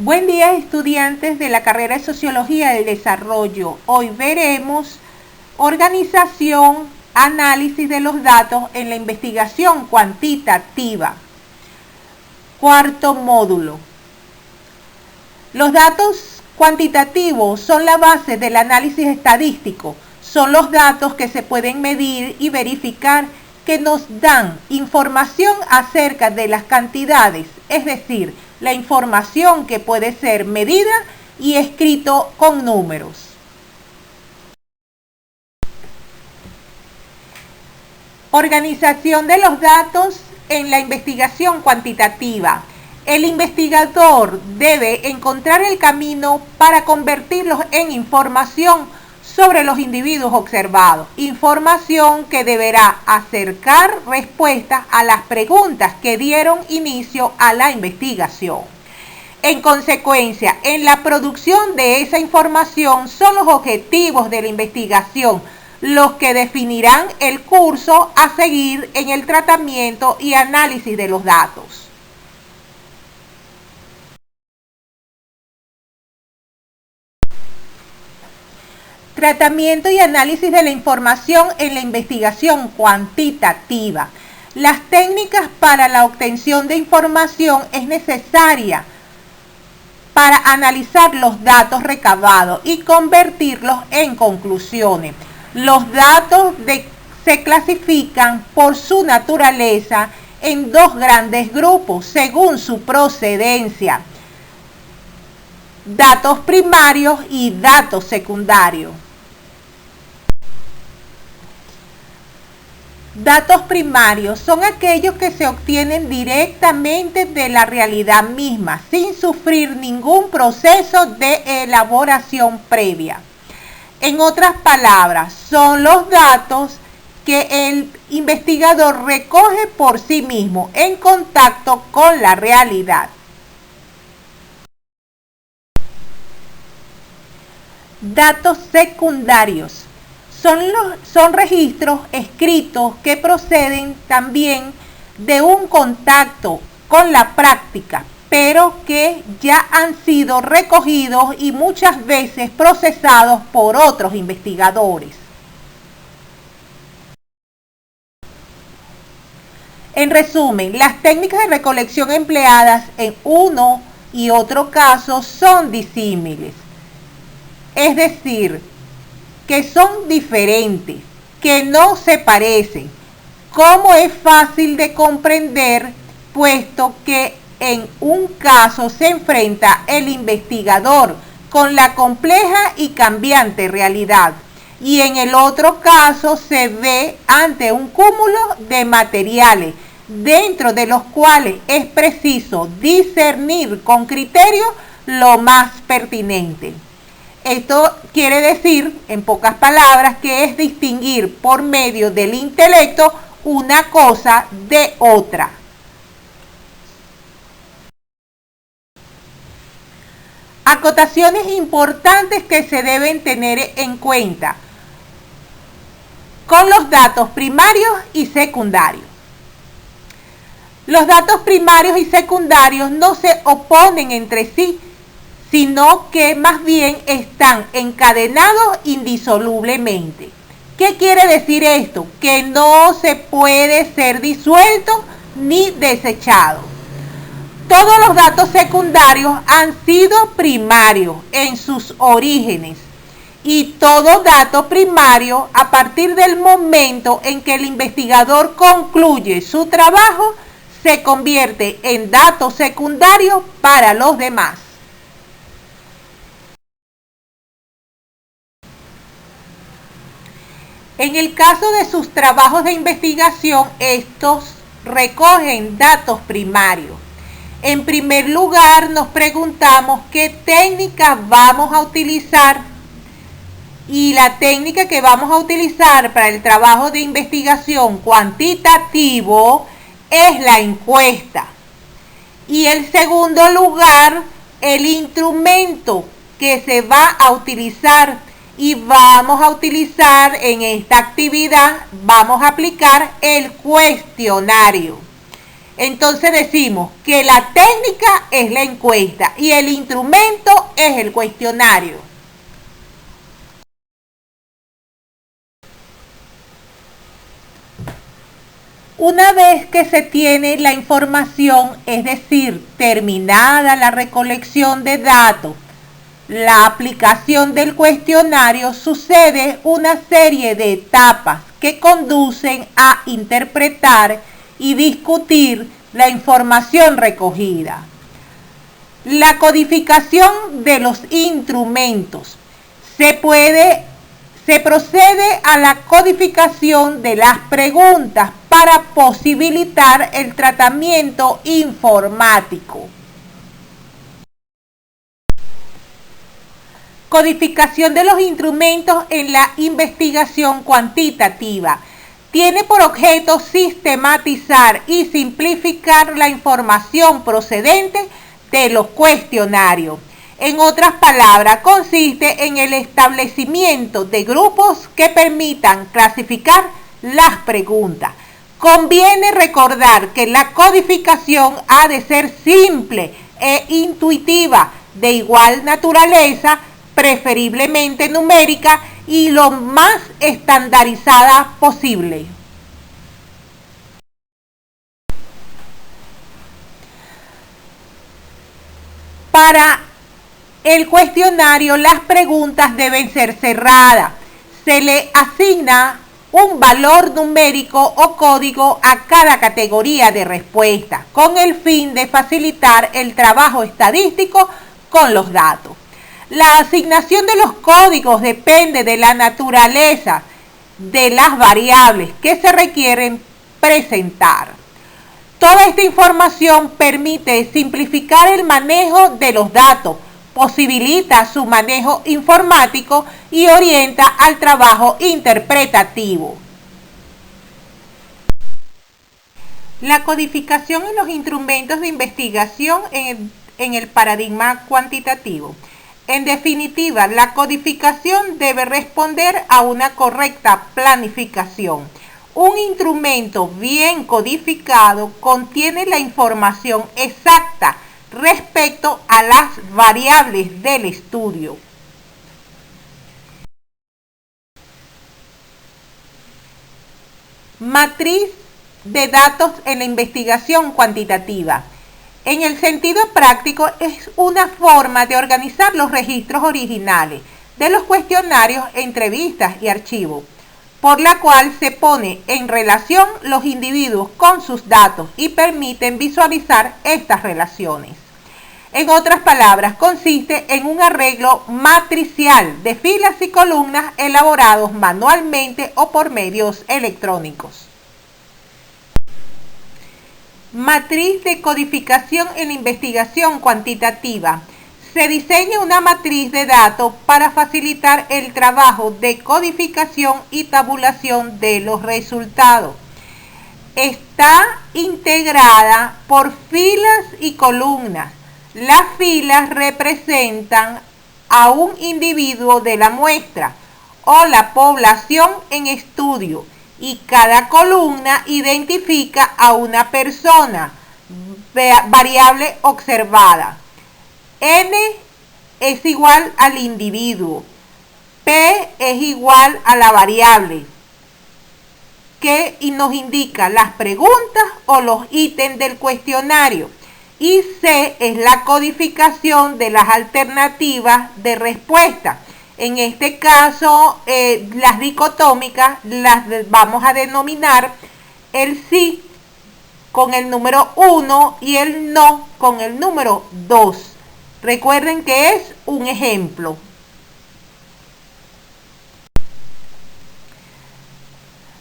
Buen día, estudiantes de la carrera de Sociología del Desarrollo. Hoy veremos organización, análisis de los datos en la investigación cuantitativa. Cuarto módulo. Los datos cuantitativos son la base del análisis estadístico. Son los datos que se pueden medir y verificar que nos dan información acerca de las cantidades, es decir, la información que puede ser medida y escrito con números. Organización de los datos en la investigación cuantitativa. El investigador debe encontrar el camino para convertirlos en información sobre los individuos observados, información que deberá acercar respuestas a las preguntas que dieron inicio a la investigación. En consecuencia, en la producción de esa información son los objetivos de la investigación los que definirán el curso a seguir en el tratamiento y análisis de los datos. Tratamiento y análisis de la información en la investigación cuantitativa. Las técnicas para la obtención de información es necesaria para analizar los datos recabados y convertirlos en conclusiones. Los datos se clasifican por su naturaleza en dos grandes grupos según su procedencia: datos primarios y datos secundarios. Datos primarios son aquellos que se obtienen directamente de la realidad misma, sin sufrir ningún proceso de elaboración previa. En otras palabras, son los datos que el investigador recoge por sí mismo en contacto con la realidad. Datos secundarios son registros escritos que proceden también de un contacto con la práctica, pero que ya han sido recogidos y muchas veces procesados por otros investigadores. En resumen, las técnicas de recolección empleadas en uno y otro caso son disímiles, es decir, que son diferentes, que no se parecen, como es fácil de comprender, puesto que en un caso se enfrenta el investigador con la compleja y cambiante realidad, y en el otro caso se ve ante un cúmulo de materiales, dentro de los cuales es preciso discernir con criterio lo más pertinente. Esto quiere decir, en pocas palabras, que es distinguir por medio del intelecto una cosa de otra. Acotaciones importantes que se deben tener en cuenta con los datos primarios y secundarios. Los datos primarios y secundarios no se oponen entre sí, sino que más bien están encadenados indisolublemente. ¿Qué quiere decir esto? Que no se puede ser disuelto ni desechado. Todos los datos secundarios han sido primarios en sus orígenes, y todo dato primario, a partir del momento en que el investigador concluye su trabajo, se convierte en dato secundario para los demás. En el caso de sus trabajos de investigación, estos recogen datos primarios. En primer lugar, nos preguntamos qué técnica vamos a utilizar, y la técnica que vamos a utilizar para el trabajo de investigación cuantitativo es la encuesta. Y en segundo lugar, el instrumento que se va a utilizar, y vamos a utilizar en esta actividad, vamos a aplicar el cuestionario. Entonces decimos que la técnica es la encuesta y el instrumento es el cuestionario. Una vez que se tiene la información, es decir, terminada la recolección de datos, la aplicación del cuestionario, sucede una serie de etapas que conducen a interpretar y discutir la información recogida. La codificación de los instrumentos. Se procede a la codificación de las preguntas para posibilitar el tratamiento informático. Codificación de los instrumentos en la investigación cuantitativa. Tiene por objeto sistematizar y simplificar la información procedente de los cuestionarios. En otras palabras, consiste en el establecimiento de grupos que permitan clasificar las preguntas. Conviene recordar que la codificación ha de ser simple e intuitiva, de igual naturaleza, preferiblemente numérica y lo más estandarizada posible. Para el cuestionario, las preguntas deben ser cerradas. Se le asigna un valor numérico o código a cada categoría de respuesta, con el fin de facilitar el trabajo estadístico con los datos. La asignación de los códigos depende de la naturaleza de las variables que se requieren presentar. Toda esta información permite simplificar el manejo de los datos, posibilita su manejo informático y orienta al trabajo interpretativo. La codificación en los instrumentos de investigación en el paradigma cuantitativo. En definitiva, la codificación debe responder a una correcta planificación. Un instrumento bien codificado contiene la información exacta respecto a las variables del estudio. Matriz de datos en la investigación cuantitativa. En el sentido práctico, es una forma de organizar los registros originales de los cuestionarios, entrevistas y archivos, por la cual se pone en relación los individuos con sus datos y permiten visualizar estas relaciones. En otras palabras, consiste en un arreglo matricial de filas y columnas elaborados manualmente o por medios electrónicos. Matriz de codificación en investigación cuantitativa. Se diseña una matriz de datos para facilitar el trabajo de codificación y tabulación de los resultados. Está integrada por filas y columnas. Las filas representan a un individuo de la muestra o la población en estudio, y cada columna identifica a una persona, variable observada. N es igual al individuo. P es igual a la variable que nos indica las preguntas o los ítems del cuestionario. Y C es la codificación de las alternativas de respuesta. En este caso, las dicotómicas las vamos a denominar el sí con el número 1 y el no con el número 2. Recuerden que es un ejemplo.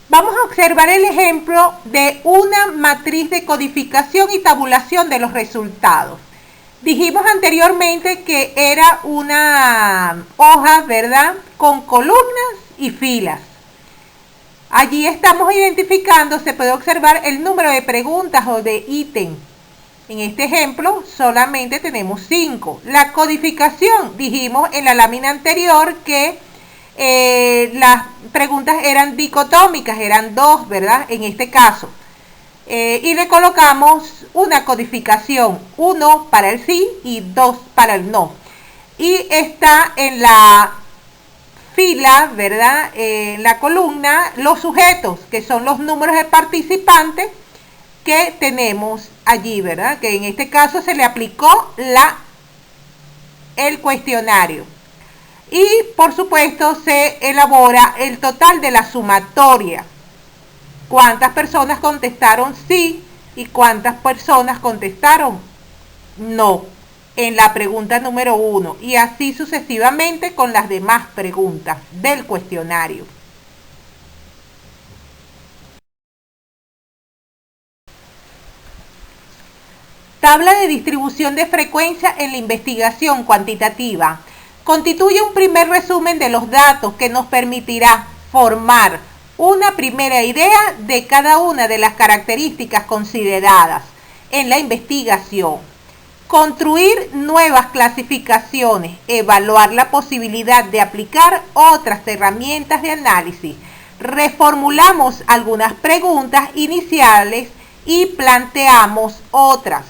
Vamos a observar el ejemplo de una matriz de codificación y tabulación de los resultados. Dijimos anteriormente que era una hoja, ¿verdad?, con columnas y filas. Allí estamos identificando, se puede observar el número de preguntas o de ítems. En este ejemplo solamente tenemos 5. La codificación, dijimos en la lámina anterior que las preguntas eran dicotómicas, eran 2, ¿verdad?, en este caso. y le colocamos una codificación, 1 para el sí y 2 para el no. Y está en la fila, ¿verdad? En la columna, los sujetos, que son los números de participantes que tenemos allí, ¿verdad? Que en este caso se le aplicó el cuestionario. Y por supuesto se elabora el total de la sumatoria. ¿Cuántas personas contestaron sí y cuántas personas contestaron no en la pregunta número 1? Y así sucesivamente con las demás preguntas del cuestionario. Tabla de distribución de frecuencia en la investigación cuantitativa. Constituye un primer resumen de los datos que nos permitirá formar una primera idea de cada una de las características consideradas en la investigación. Construir nuevas clasificaciones, evaluar la posibilidad de aplicar otras herramientas de análisis. Reformulamos algunas preguntas iniciales y planteamos otras.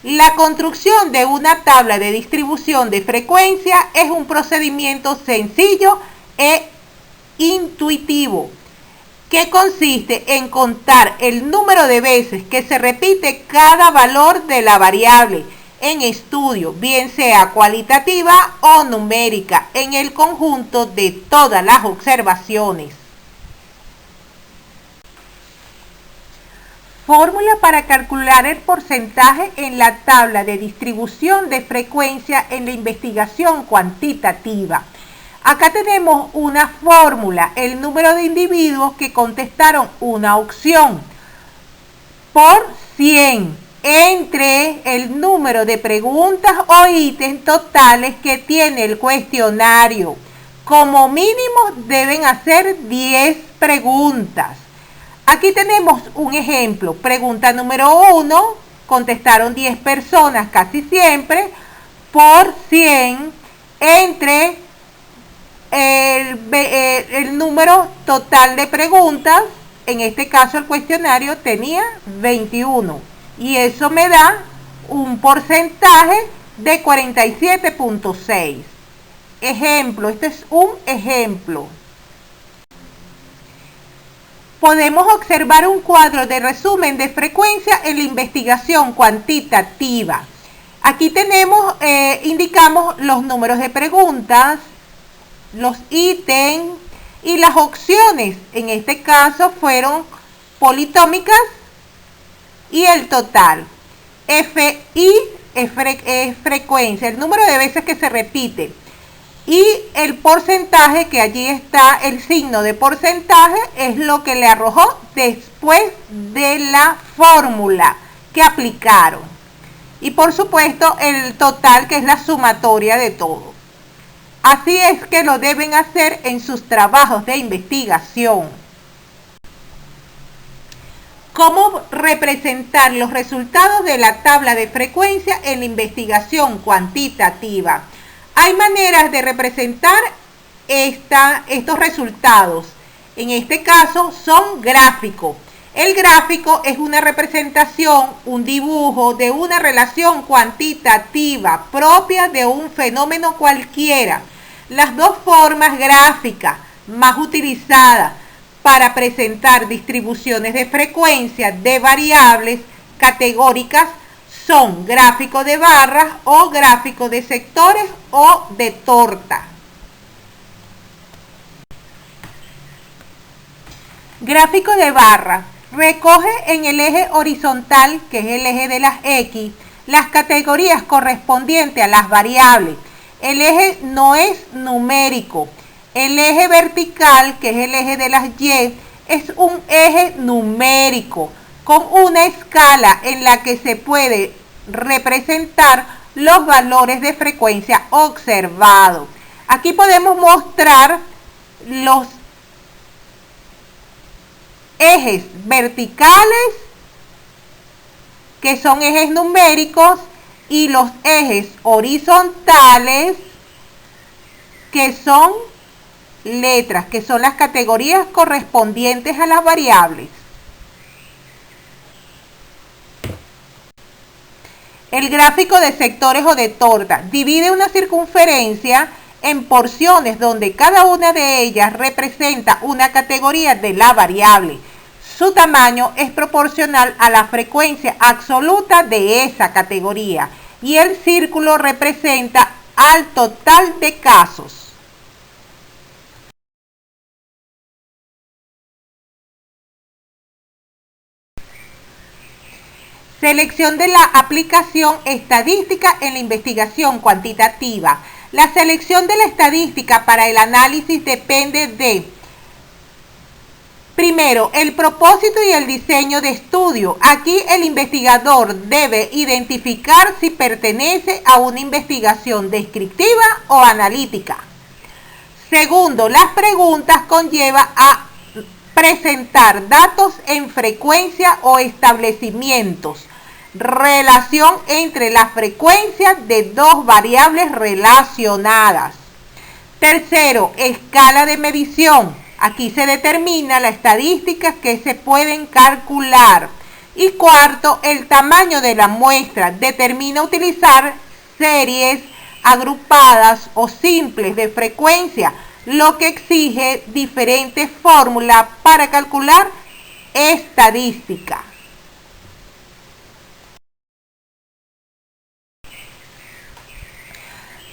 La construcción de una tabla de distribución de frecuencia es un procedimiento sencillo e intuitivo que consiste en contar el número de veces que se repite cada valor de la variable en estudio, bien sea cualitativa o numérica, en el conjunto de todas las observaciones. Fórmula para calcular el porcentaje en la tabla de distribución de frecuencia en la investigación cuantitativa. Acá tenemos una fórmula, el número de individuos que contestaron una opción por 100 entre el número de preguntas o ítems totales que tiene el cuestionario. Como mínimo deben hacer 10 preguntas. Aquí tenemos un ejemplo. Pregunta número 1, contestaron 10 personas casi siempre, por 100 entre el número total de preguntas. En este caso el cuestionario tenía 21 y eso me da un porcentaje de 47.6. Ejemplo, este es un ejemplo. Podemos observar un cuadro de resumen de frecuencia en la investigación cuantitativa. Aquí tenemos, indicamos los números de preguntas, los ítems y las opciones. En este caso fueron politómicas y el total. FI es frecuencia, el número de veces que se repite. Y el porcentaje, que allí está el signo de porcentaje, es lo que le arrojó después de la fórmula que aplicaron. Y por supuesto el total, que es la sumatoria de todo. Así es que lo deben hacer en sus trabajos de investigación. ¿Cómo representar los resultados de la tabla de frecuencia en la investigación cuantitativa? Hay maneras de representar estos resultados. En este caso son gráficos. El gráfico es una representación, un dibujo de una relación cuantitativa propia de un fenómeno cualquiera. Las dos formas gráficas más utilizadas para presentar distribuciones de frecuencia de variables categóricas son gráfico de barras o gráfico de sectores o de torta. Gráfico de barra. Recoge en el eje horizontal, que es el eje de las X, las categorías correspondientes a las variables. El eje no es numérico. El eje vertical, que es el eje de las Y, es un eje numérico, con una escala en la que se puede representar los valores de frecuencia observados. Aquí podemos mostrar los ejes verticales, que son ejes numéricos, y los ejes horizontales, que son letras, que son las categorías correspondientes a las variables. El gráfico de sectores o de torta divide una circunferencia en porciones donde cada una de ellas representa una categoría de la variable. Su tamaño es proporcional a la frecuencia absoluta de esa categoría y el círculo representa al total de casos. Selección de la aplicación estadística en la investigación cuantitativa. La selección de la estadística para el análisis depende de, primero, el propósito y el diseño de estudio. Aquí el investigador debe identificar si pertenece a una investigación descriptiva o analítica. Segundo, las preguntas conllevan a presentar datos en frecuencia o establecimientos. Relación entre la frecuencia de dos variables relacionadas. Tercero, escala de medición. Aquí se determina las estadísticas que se pueden calcular. Y cuarto, el tamaño de la muestra. Determina utilizar series agrupadas o simples de frecuencia, lo que exige diferentes fórmulas para calcular estadística.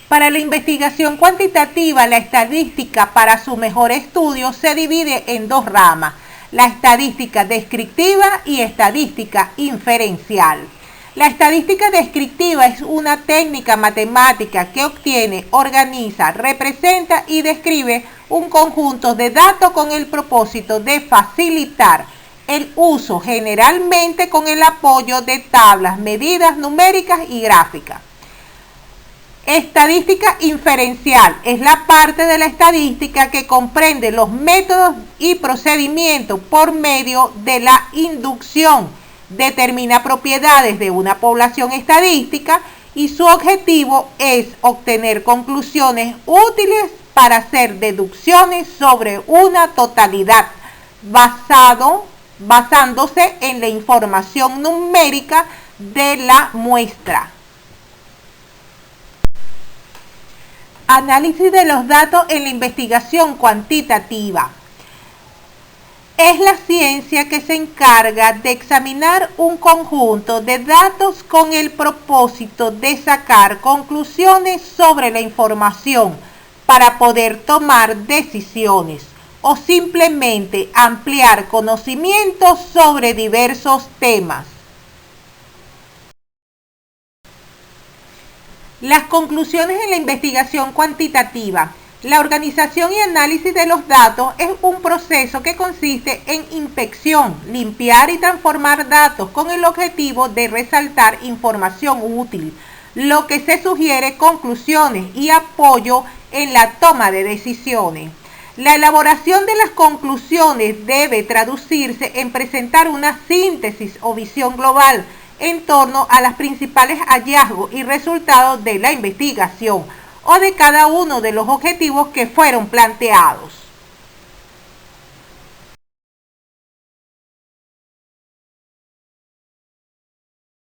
Para la investigación cuantitativa, la estadística para su mejor estudio se divide en dos ramas, la estadística descriptiva y estadística inferencial. La estadística descriptiva es una técnica matemática que obtiene, organiza, representa y describe un conjunto de datos con el propósito de facilitar el uso, generalmente con el apoyo de tablas, medidas numéricas y gráficas. Estadística inferencial es la parte de la estadística que comprende los métodos y procedimientos por medio de la inducción. Determina propiedades de una población estadística y su objetivo es obtener conclusiones útiles para hacer deducciones sobre una totalidad basándose en la información numérica de la muestra. Análisis de los datos en la investigación cuantitativa. Es la ciencia que se encarga de examinar un conjunto de datos con el propósito de sacar conclusiones sobre la información para poder tomar decisiones o simplemente ampliar conocimientos sobre diversos temas. Las conclusiones en la investigación cuantitativa. La organización y análisis de los datos es un proceso que consiste en inspección, limpiar y transformar datos con el objetivo de resaltar información útil, lo que se sugiere conclusiones y apoyo en la toma de decisiones. La elaboración de las conclusiones debe traducirse en presentar una síntesis o visión global en torno a los principales hallazgos y resultados de la investigación o de cada uno de los objetivos que fueron planteados.